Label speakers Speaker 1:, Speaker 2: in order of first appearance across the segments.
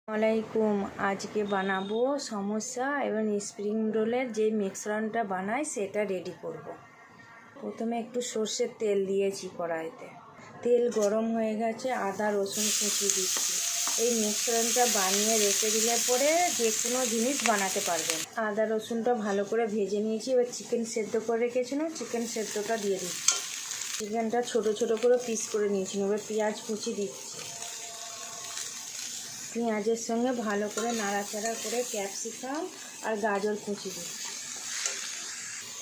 Speaker 1: আলাইকুম। আজকে বানাবো সমোসা এবং স্প্রিং রোলের যে মিশ্রণটা বানাই সেটা রেডি করব। প্রথমে একটু সর্ষের তেল দিয়েছি কড়াইতে, তেল গরম হয়ে গেছে, আদা রসুন কুচি দিচ্ছি। এই মিশ্রণটা বানিয়ে রেখে দিলে পরে যে কোনো জিনিস বানাতে পারবেন। আদা রসুনটা ভালো করে ভেজে নিয়েছি। এবার চিকেন সেদ্ধ করে রেখেছিলাম, চিকেন সেদ্ধটা দিয়ে দিচ্ছি। চিকেনটা ছোট ছোট করে পিস করে নিয়েছি। এবার পেঁয়াজ কুচি দিচ্ছি। পেঁয়াজের সঙ্গে ভালো করে নাড়াচাড়া করে ক্যাপসিকাম আর গাজর কুচি দিচ্ছি।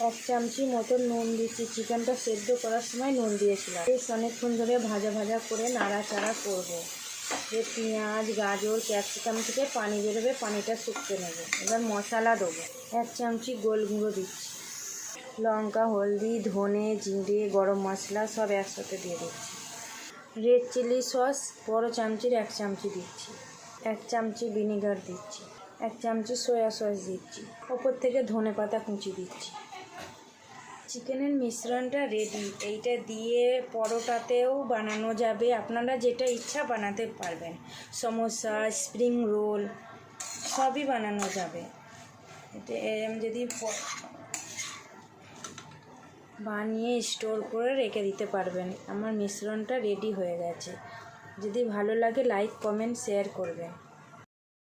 Speaker 1: 1 চামচি মতো নুন দিচ্ছি। চিকেনটা সেদ্ধ করার সময় নুন দিয়েছিলাম। বেশ অনেকক্ষণ ধরে ভাজা ভাজা করে নাড়াচাড়া করব। যে পেঁয়াজ গাজর ক্যাপসিকাম থেকে পানি বেরোবে, পানিটা শুকতে নেবে। এবার মশলা দেবো। 1 চামচি গোল গুঁড়ো দিচ্ছি। লঙ্কা, হলদি, ধনে, জিরে, গরম মশলা সব একসাথে দিয়ে দিচ্ছি। রেড চিলি সস বড় চামচির 1 চামচি দিচ্ছি। 1 চামচি ভিনিগার দিচ্ছি। 1 চামচি সয়া সস দিচ্ছি। ওপর থেকে ধনে পাতা কুচি দিচ্ছি। চিকেনের মিশ্রণটা রেডি। এইটা দিয়ে পরোটাতেও বানানো যাবে, আপনারা যেটা ইচ্ছা বানাতে পারবেন। সমোসা, স্প্রিং রোল সবই বানানো যাবে। এটা যদি বানিয়ে স্টোর করে রেখে দিতে পারবেন। আমার মিশ্রণটা রেডি হয়ে গেছে। যদি ভালো লাগে লাইক কমেন্ট শেয়ার করবেন।